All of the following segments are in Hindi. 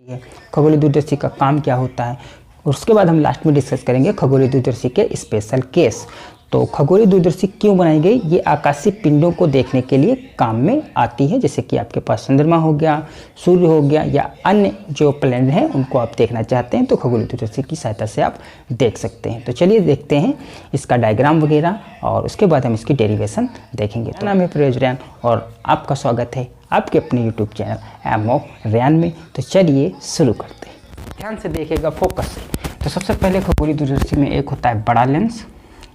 है खगोलीय दूरदर्शी का काम क्या होता है। उसके बाद हम लास्ट में डिस्कस करेंगे खगोलीय दूरदर्शी के स्पेशल केस। तो खगोलीय दूरदर्शी क्यों बनाई गई, ये आकाशीय पिंडों को देखने के लिए काम में आती है, जैसे कि आपके पास चंद्रमा हो गया, सूर्य हो गया या अन्य जो प्लैनेट हैं उनको आप देखना चाहते हैं तो खगोलीय दूरदर्शी की सहायता से आप देख सकते हैं। तो चलिए देखते हैं इसका डायग्राम वगैरह और उसके बाद हम इसकी डेरिवेशन देखेंगे। तो नाम है प्रयोज रैन और आपका स्वागत है आपके अपने यूट्यूब चैनल एम ऑफ रैन में। तो चलिए शुरू करते हैं, ध्यान से देखिएगा, फोकस से। तो सबसे पहले खगोलीय दूरदर्शी में एक होता है बड़ा लेंस,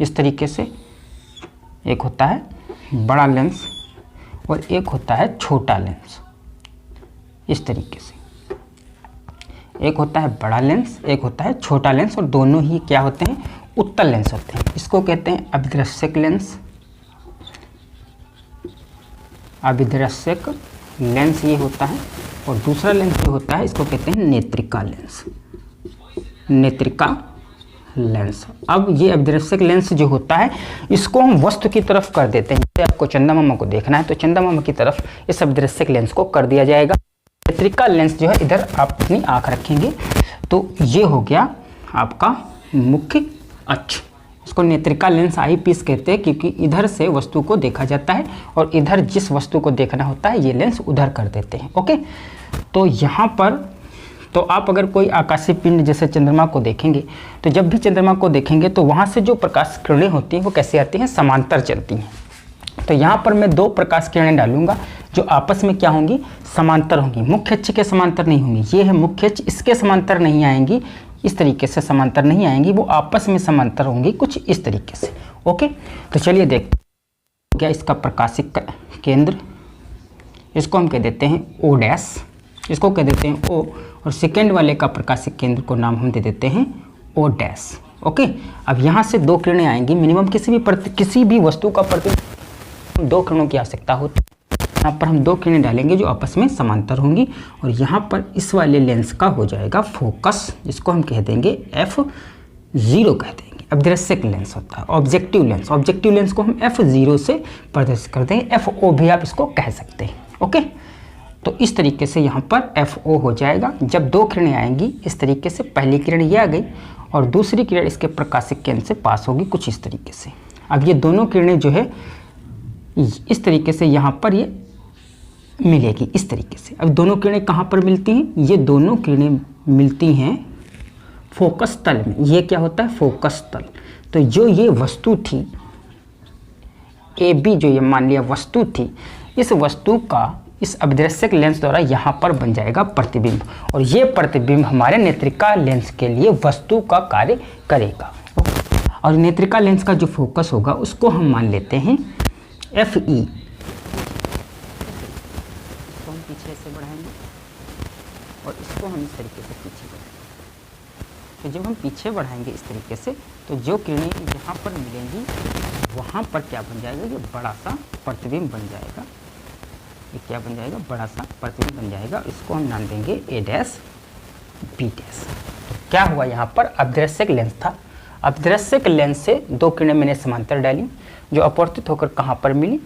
इस तरीके से एक होता है बड़ा लेंस और एक होता है छोटा लेंस, इस तरीके से। एक होता है बड़ा लेंस, एक होता है छोटा लेंस और दोनों ही क्या होते हैं, उत्तल लेंस होते हैं। इसको कहते हैं अभिदृश्यक लेंस, अभिदृश्यक लेंस ये होता है। और दूसरा लेंस जो होता है इसको कहते हैं नेत्रिका लेंस, नेत्रिका लेंस। अब ये अभिदृश्यक लेंस जो होता है इसको हम वस्तु की तरफ कर देते हैं। जैसे आपको चंद्रमा को देखना है तो चंद्रमा की तरफ इस अभिदृश्यक लेंस को कर दिया जाएगा। नेत्रिका लेंस जो है इधर आप अपनी आंख रखेंगे तो ये हो गया आपका मुख्य अक्ष। इसको नेत्रिका लेंस आई पीस कहते हैं क्योंकि इधर से वस्तु को देखा जाता है और इधर जिस वस्तु को देखना होता है ये लेंस उधर कर देते हैं। ओके, तो यहाँ पर तो आप अगर कोई आकाशीय पिंड जैसे चंद्रमा को देखेंगे तो जब भी चंद्रमा को देखेंगे तो वहाँ से जो प्रकाश किरणें होती हैं वो कैसे आती हैं, समांतर चलती हैं। तो यहाँ पर मैं दो प्रकाश किरणें डालूंगा जो आपस में क्या होंगी, समांतर होंगी। मुख्य अक्ष के समांतर नहीं होंगी, ये है मुख्य अक्ष, इसके समांतर नहीं आएंगी, इस तरीके से समांतर नहीं आएंगी, वो आपस में समांतर होंगी कुछ इस तरीके से। ओके, तो चलिए देखते हैं क्या इसका प्रकाशिक केंद्र, इसको हम कह देते हैं ओ डैश, इसको कह देते हैं ओ, और सेकेंड वाले का प्रकाशिक केंद्र को नाम हम दे देते हैं ओ डैश। ओके, अब यहाँ से दो किरणें आएंगी मिनिमम, किसी भी वस्तु का प्रति दो किरणों की आवश्यकता होती है। यहाँ पर हम दो किरणें डालेंगे जो आपस में समांतर होंगी और यहाँ पर इस वाले लेंस का हो जाएगा फोकस, जिसको हम कह देंगे F0 कह देंगे। अभिदृश्यक लेंस होता है ऑब्जेक्टिव लेंस, ऑब्जेक्टिव लेंस को हम F0 से प्रदर्शित कर देंगे, FO भी आप इसको कह सकते हैं। ओके, तो इस तरीके से यहाँ पर FO हो जाएगा। जब दो किरणें आएंगी इस तरीके से, पहली किरण ये आ गई और दूसरी किरण इसके प्रकाशिक केंद्र से पास होगी कुछ इस तरीके से। अब ये दोनों किरणें जो है इस तरीके से यहाँ पर ये मिलेगी इस तरीके से। अब दोनों किरणें कहाँ पर मिलती हैं, ये दोनों किरणें मिलती हैं फोकस तल में। ये क्या होता है, फोकस तल। तो जो ये वस्तु थी AB, जो ये मान लिया वस्तु थी, इस वस्तु का इस अभिदृश्यक लेंस द्वारा यहाँ पर बन जाएगा प्रतिबिंब और ये प्रतिबिंब हमारे नेत्रिका लेंस के लिए वस्तु का कार्य करेगा। और नेत्रिका लेंस का जो फोकस होगा उसको हम मान लेते हैं FE। इसको हम पीछे से बढ़ाएंगे और इसको हम इस तरीके से पीछे बढ़ाएंगे। तो जब हम पीछे बढ़ाएंगे इस तरीके से तो जो किरणें यहाँ पर मिलेंगी वहाँ पर क्या बन जाएगा, ये बड़ा सा प्रतिबिंब बन जाएगा। ये क्या बन जाएगा, बड़ा सा प्रतिबिंब बन जाएगा। इसको हम नाम देंगे A डैश B डैश। तो क्या हुआ, यहाँ पर अभिदृश्यक लेंस था, अभिदृश्यक लेंस से दो किरणें मैंने समांतर डाली जो अपवर्तित होकर कहाँ पर मिली,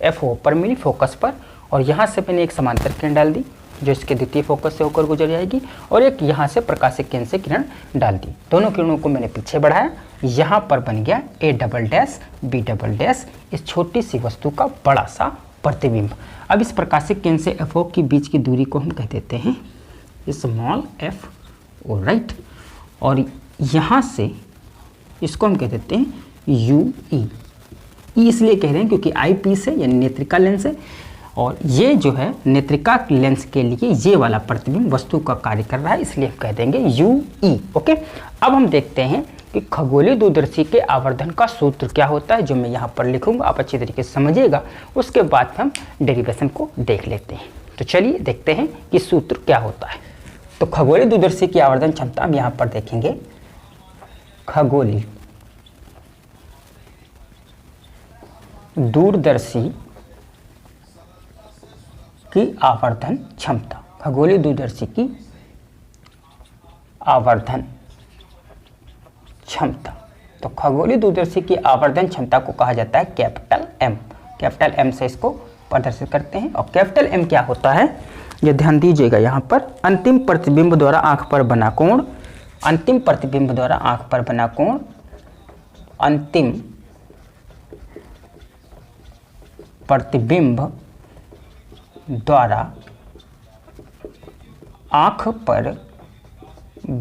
FO पर मिली, फोकस पर। और यहाँ से मैंने एक समांतर किरण डाल दी जो इसके द्वितीय फोकस से होकर गुजर जाएगी और एक यहाँ से प्रकाशिक केंद्र से किरण डाल दी। दोनों किरणों को मैंने पीछे बढ़ाया, यहाँ पर बन गया A double dash B double dash, इस छोटी सी वस्तु का बड़ा सा प्रतिबिंब। अब इस प्रकाशिक केंद्र से FO के बीच की दूरी को हम कह देते हैं स्मॉल FO, राइट। और यहाँ से इसको हम कह देते हैं UE। E इसलिए कह रहे हैं क्योंकि आई पीस है यानी नेत्रिका लेंस है और ये जो है नेत्रिका लेंस के लिए ये वाला प्रतिबिंब वस्तु का कार्य कर रहा है, इसलिए हम कह देंगे UE। ओके, अब हम देखते हैं कि खगोलीय दूरदर्शी के आवर्धन का सूत्र क्या होता है, जो मैं यहाँ पर लिखूंगा, आप अच्छी तरीके से समझिएगा। उसके बाद हम डेरिवेशन को देख लेते हैं। तो चलिए देखते हैं कि सूत्र क्या होता है। तो खगोलीय दूरदर्शी की आवर्धन क्षमता हम यहाँ पर देखेंगे, खगोलीय दूरदर्शी की आवर्धन क्षमता, खगोलीय दूरदर्शी की आवर्धन क्षमता। तो खगोलीय दूरदर्शी की आवर्धन क्षमता को कहा जाता है कैपिटल M। कैपिटल M से इसको प्रदर्शित करते हैं। और कैपिटल M क्या होता है, ये ध्यान दीजिएगा यहाँ पर, अंतिम प्रतिबिंब द्वारा आंख पर बना कोण, अंतिम प्रतिबिंब द्वारा आंख पर बना कोण, अंतिम प्रतिबिंब द्वारा आंख पर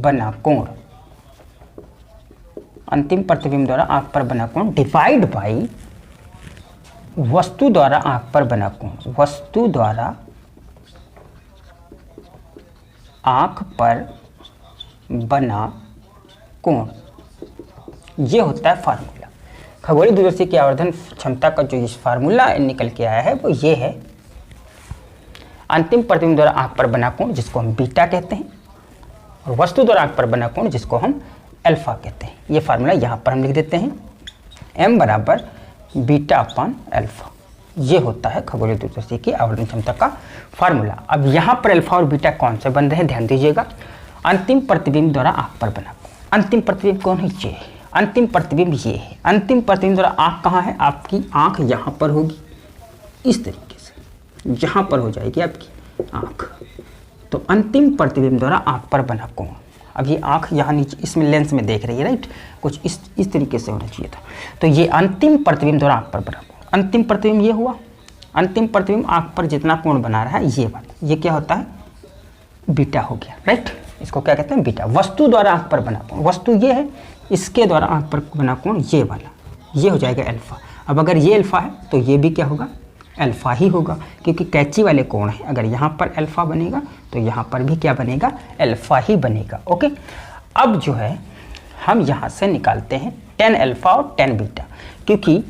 बना कोण, अंतिम प्रतिबिंब द्वारा आंख पर बना कोण डिवाइड बाई वस्तु द्वारा आंख पर बना कोण, वस्तु द्वारा आंख पर बना कोण। ये होता है फार्मूला। खगोलीय दूरदर्शी की आवर्धन क्षमता का जो इस फार्मूला निकल के आया है वो ये है, अंतिम प्रतिबिंब द्वारा आंख पर बना कोण जिसको हम बीटा कहते हैं, और वस्तु द्वारा आंख पर बना कोण जिसको हम अल्फा कहते हैं। ये फार्मूला यहाँ पर हम लिख देते हैं, m बराबर बीटा अपॉन अल्फा। ये होता है खगोलीय दूरदर्शी की आवर्धन क्षमता का फार्मूला। अब यहाँ पर अल्फा और बीटा कौन से बन रहे हैं ध्यान दीजिएगा, अंतिम प्रतिबिंब द्वारा आंख पर बना कोण, अंतिम प्रतिबिंब कौन है, ये है, अंतिम प्रतिबिंब ये है, अंतिम प्रतिबिंब द्वारा आंख कहाँ है, आपकी आंख यहाँ पर होगी, इस तरीके से यहाँ पर हो जाएगी आपकी आंख। तो अंतिम प्रतिबिंब द्वारा आंख पर बना कोण, अब ये आंख यहाँ नीचे इसमें लेंस में देख रही है, राइट, कुछ इस तरीके से होना चाहिए था। तो ये अंतिम प्रतिबिंब द्वारा आंख पर बना कोण, अंतिम प्रतिबिंब ये हुआ, अंतिम प्रतिबिंब आंख पर जितना कोण बना रहा है ये बात, ये क्या होता है, बीटा हो गया, राइट, इसको क्या कहते हैं, बीटा। वस्तु द्वारा आंख पर बना कोण, वस्तु ये है, इसके द्वारा आंख पर बना कोण ये वाला, ये हो जाएगा अल्फा। अब अगर ये अल्फा है तो ये भी क्या होगा, अल्फा ही होगा, क्योंकि कैंची वाले कोण है। अगर यहाँ पर अल्फा बनेगा तो यहाँ पर भी क्या बनेगा, अल्फा ही बनेगा। ओके, अब जो है हम यहाँ से निकालते हैं tan अल्फा और tan बीटा, क्योंकि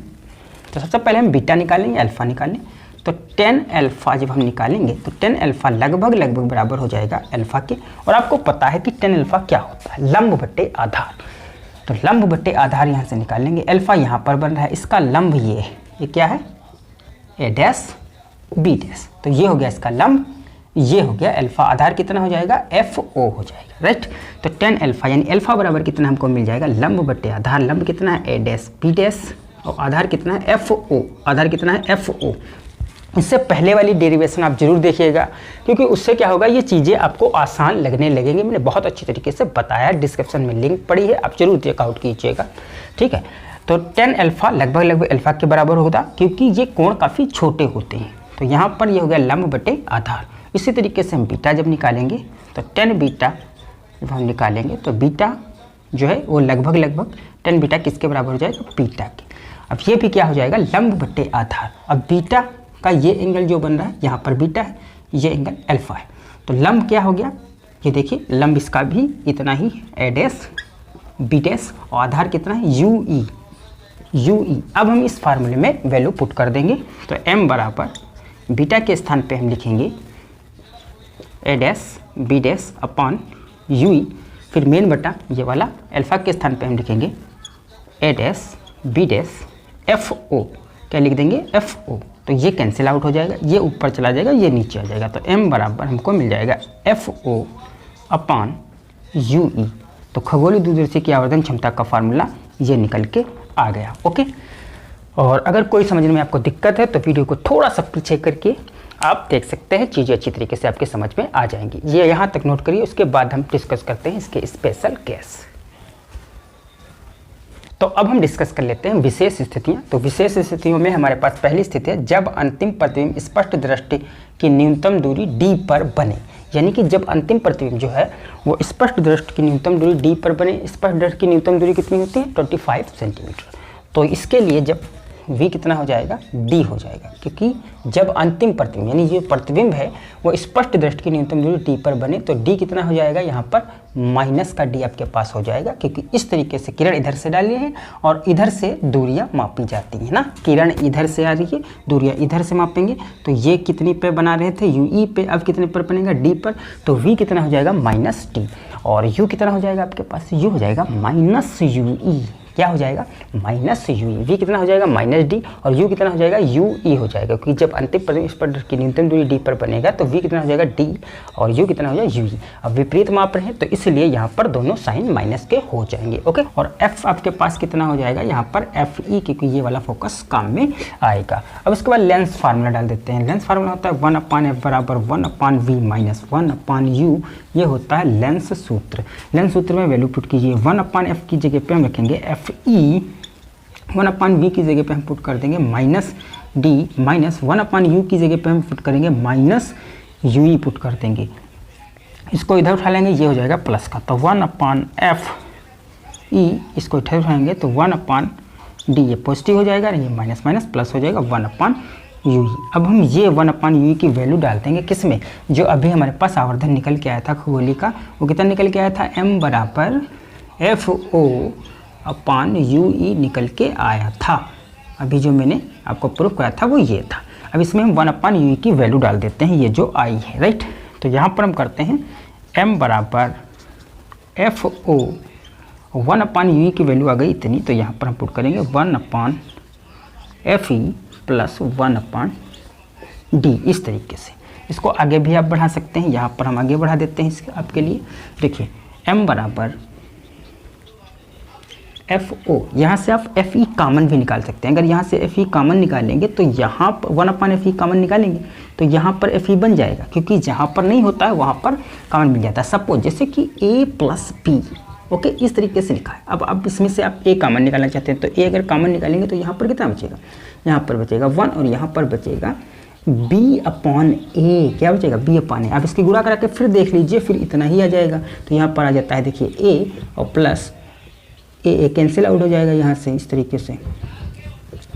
तो सबसे पहले हम बीटा निकालेंगे, अल्फा निकालें। तो tan अल्फा जब हम निकालेंगे तो tan अल्फा लगभग बराबर हो जाएगा अल्फा के। और आपको पता है कि tan अल्फा क्या होता है, लंब बट्टे आधार। तो लंब बट्टे आधार यहाँ से निकालेंगे, अल्फा यहाँ पर बन रहा है, इसका लंब ये क्या है, ए डैश बी डैश। तो ये हो गया इसका लंब, ये हो गया अल्फा। आधार कितना हो जाएगा, एफ ओ हो जाएगा, राइट। तो tan अल्फा यानी अल्फा बराबर कितना हमको मिल जाएगा, लंब बट्टे आधार। लंब कितना है, ए डैश बी डैश, और आधार कितना है, एफ ओ। आधार कितना है, एफ ओ। इससे पहले वाली डेरिवेशन आप जरूर देखिएगा, क्योंकि उससे क्या होगा, ये चीज़ें आपको आसान लगने लगेंगी। मैंने बहुत अच्छी तरीके से बताया, डिस्क्रिप्शन में लिंक पड़ी है, आप जरूर चेकआउट कीजिएगा, ठीक है। तो tan अल्फा लगभग अल्फा के बराबर होगा, क्योंकि ये कोण काफ़ी छोटे होते हैं। तो यहाँ पर ये हो गया लंब बटे आधार। इसी तरीके से हम बीटा जब निकालेंगे तो tan बीटा जब हम निकालेंगे तो बीटा जो है वो लगभग tan बीटा किसके बराबर हो जाएगा, बीटा के। अब ये भी क्या हो जाएगा, लंब बटे आधार। अब बीटा का ये एंगल जो बन रहा है, यहाँ पर बीटा है, ये एंगल अल्फा है। तो लंब क्या हो गया, ये देखिए लंब इसका भी इतना ही, ए डैश बी डैश, और आधार कितना है, यू ई। अब हम इस फार्मूले में वैल्यू पुट कर देंगे। तो m बराबर बीटा के स्थान पे हम लिखेंगे A dash B dash upon U E, फिर मेन बटा ये वाला अल्फा के स्थान पे हम लिखेंगे A dash B dash F O. क्या लिख देंगे, एफ ओ। तो ये कैंसिल आउट हो जाएगा, ये ऊपर चला जाएगा, ये नीचे आ जाएगा। तो m बराबर हमको मिल जाएगा F O upon U E. तो खगोलीय दूरदर्शी की आवर्धन क्षमता का फार्मूला ये निकल के आ गया। ओके, और अगर कोई समझने में आपको दिक्कत है तो वीडियो को थोड़ा सा पीछे करके आप देख सकते हैं, चीज़ें अच्छी तरीके से आपके समझ में आ जाएंगी। ये यहाँ तक नोट करिए, उसके बाद हम डिस्कस करते हैं इसके स्पेशल केस। तो अब हम डिस्कस कर लेते हैं विशेष स्थितियाँ। तो विशेष स्थितियों में हमारे पास पहली स्थिति है, जब अंतिम प्रतिबिंब स्पष्ट दृष्टि की न्यूनतम दूरी d पर बने। यानी कि जब अंतिम प्रतिबिंब जो है वो स्पष्ट दृष्टि की न्यूनतम दूरी d पर बने। स्पष्ट दृष्टि की न्यूनतम दूरी कितनी होती है, 25 सेंटीमीटर। तो इसके लिए जब v कितना हो जाएगा, d हो जाएगा, क्योंकि जब अंतिम प्रतिबिंब यानी जो प्रतिबिंब है वो स्पष्ट दृष्टि की न्यूनतम दूरी d पर बने, तो d कितना हो जाएगा, यहाँ पर माइनस का d आपके पास हो जाएगा, क्योंकि इस तरीके से किरण इधर से डाली है और इधर से दूरियां मापी जाती हैं ना। किरण इधर से आ रही है, दूरियां इधर से मापेंगे। तो ये कितनी पे बना रहे थे, यू ई पे, अब कितने पर बनेगा, d पर। तो v कितना हो जाएगा, -d, और u कितना हो जाएगा आपके पास, u हो जाएगा -u ई। क्या हो जाएगा माइनस यू ई। वी कितना हो जाएगा माइनस डी और यू कितना हो जाएगा यू ई हो जाएगा, क्योंकि जब अंतिम प्रतिबिंब स्पर्श की न्यूनतम दूरी डी पर बनेगा तो वी कितना हो जाएगा डी और यू कितना हो जाएगा यू ई। अब विपरीत माप रहे हैं तो इसलिए यहाँ पर दोनों साइन माइनस के हो जाएंगे। ओके, और एफ आपके पास कितना हो जाएगा यहाँ पर एफ ई, क्योंकि ये वाला फोकस काम में आएगा। अब इसके बाद लेंस फार्मूला डाल देते हैं। लेंस फार्मूला होता है 1/f बराबर 1/v माइनस 1/u। ये होता है लेंस सूत्र। लेंस सूत्र में वैल्यू पुट कीजिए। 1/f की जगह पे हम रखेंगे एफ ई, 1/v की जगह पे हम पुट कर देंगे माइनस डी, माइनस 1/u की जगह पे हम पुट करेंगे माइनस यू ई पुट कर देंगे। इसको इधर उठा लेंगे, ये हो जाएगा प्लस का, तो 1/f ई, इसको इधर उठाएंगे तो 1/d, ये पॉजिटिव हो जाएगा, ये माइनस माइनस प्लस हो जाएगा 1/u ई। अब हम ये 1/u ई की वैल्यू डाल देंगे किस में, जो अभी हमारे पास आवर्धन निकल के आया था खगोली का, वो कितना निकल के आया था m बराबर FO/u ई निकल के आया था। अभी जो मैंने आपको प्रूफ कराया था वो ये था। अब इसमें हम 1/u ई की वैल्यू डाल देते हैं, ये जो आई है, राइट। तो यहाँ पर हम करते हैं m बराबर FO, 1/u ई की वैल्यू आ गई इतनी, तो यहाँ पर हम पुट करेंगे 1/f ई प्लस 1/d। इस तरीके से इसको आगे भी आप बढ़ा सकते हैं, यहाँ पर हम आगे बढ़ा देते हैं इसके आपके लिए। देखिए m बराबर FO, यहाँ से आप FE कॉमन भी निकाल सकते हैं। अगर यहाँ से FE कॉमन निकालेंगे तो यहाँ पर 1/FE कॉमन निकालेंगे तो यहाँ पर FE बन जाएगा, क्योंकि जहाँ पर नहीं होता है वहाँ पर कॉमन मिल जाता है। सपोज जैसे कि A प्लस B, ओके, इस तरीके से लिखा है। अब इसमें से आप A कॉमन निकालना चाहते हैं तो A अगर कॉमन निकालेंगे तो यहाँ पर कितना बचेगा, यहाँ पर बचेगा 1 और यहाँ पर बचेगा B/A। क्या बचेगा B/A। आप इसकी गुणा करा के फिर देख लीजिए, फिर इतना ही आ जाएगा। तो यहाँ पर आ जाता है, देखिए A और प्लस A कैंसिल आउट हो जाएगा यहाँ से इस तरीके से,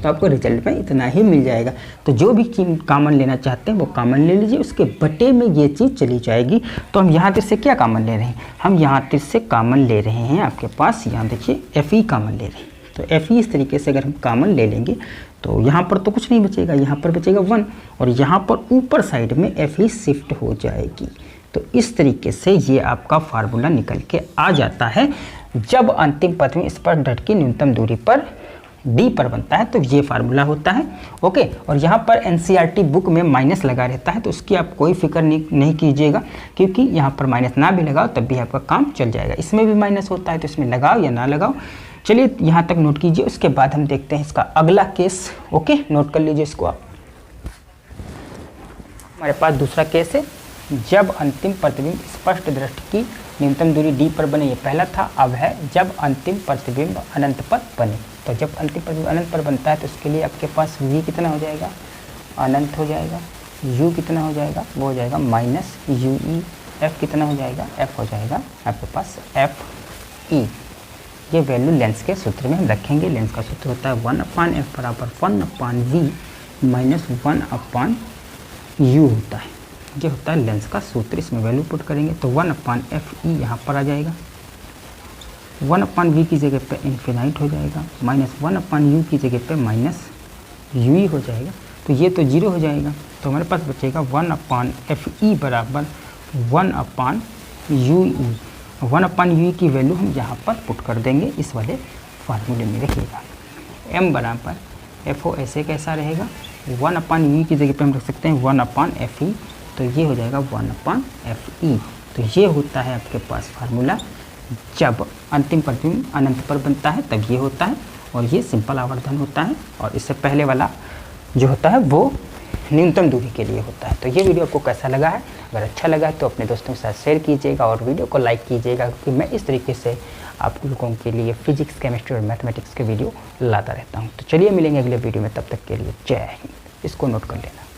तो आपको रिजल्ट में इतना ही मिल जाएगा। तो जो भी कॉमन लेना चाहते हैं वो कॉमन ले लीजिए, उसके बटे में ये चीज़ चली जाएगी। तो हम यहाँ से क्या कॉमन ले रहे हैं, हम यहाँ से कॉमन ले रहे हैं आपके पास, यहाँ देखिए FE कॉमन ले रहे हैं। तो FE इस तरीके से अगर हम कॉमन ले लेंगे तो यहाँ पर तो कुछ नहीं बचेगा, यहाँ पर बचेगा 1 और यहाँ पर ऊपर साइड में FE शिफ्ट हो जाएगी। तो इस तरीके से ये आपका फार्मूला निकल के आ जाता है। जब अंतिम प्रतिबिंब स्पर्श ढट की न्यूनतम दूरी पर D पर बनता है तो ये फार्मूला होता है। ओके, और यहाँ पर NCERT बुक में माइनस लगा रहता है, तो उसकी आप कोई फिक्र नहीं कीजिएगा, क्योंकि यहाँ पर माइनस ना भी लगाओ तब भी आपका काम चल जाएगा। इसमें भी माइनस होता है तो इसमें लगाओ या ना लगाओ। चलिए यहाँ तक नोट कीजिए, उसके बाद हम देखते हैं इसका अगला केस। ओके, नोट कर लीजिए इसको आप। हमारे पास दूसरा केस है, जब अंतिम प्रतिबिंब स्पष्ट दृष्टि की न्यूनतम दूरी D पर बने, ये पहला था। अब है जब अंतिम प्रतिबिंब अनंत पर बने। तो जब अंतिम प्रतिबिंब अनंत पर बनता है तो उसके लिए आपके पास V कितना हो जाएगा, अनंत हो जाएगा। U कितना हो जाएगा, वो हो जाएगा माइनस यू ई। F कितना हो जाएगा, F हो जाएगा आपके पास FE। ये वैल्यू लेंस के सूत्र में हम रखेंगे। लेंस का सूत्र होता है 1/f बराबर 1/v माइनस 1/u होता है। ये होता है लेंस का सूत्र। इसमें वैल्यू पुट करेंगे तो 1/FE यहाँ पर आ जाएगा, 1/v की जगह पे इन्फिनाइट हो जाएगा, माइनस 1/u की जगह पे माइनस u हो जाएगा। तो ये तो 0 हो जाएगा, तो हमारे पास बचेगा 1/FE बराबर 1/u। 1/u की वैल्यू हम यहाँ पर पुट कर देंगे इस वाले फार्मूले में। रखिएगा m बराबर FO ऐसे कैसा रहेगा, 1/u की जगह पे हम रख सकते हैं 1/FE, तो ये हो जाएगा 1/FE। तो ये होता है आपके पास फार्मूला। जब अंतिम प्रतिबिंब अनंत पर बनता है तब ये होता है, और ये सिंपल आवर्धन होता है, और इससे पहले वाला जो होता है वो न्यूनतम दूरी के लिए होता है। तो ये वीडियो आपको कैसा लगा है, अगर अच्छा लगा है तो अपने दोस्तों के साथ शेयर कीजिएगा और वीडियो को लाइक कीजिएगा, क्योंकि मैं इस तरीके से आप लोगों के लिए फिजिक्स, केमिस्ट्री और मैथमेटिक्स के वीडियो लाता रहता हूँ। तो चलिए मिलेंगे अगले वीडियो में, तब तक के लिए जय हिंद। इसको नोट कर लेना।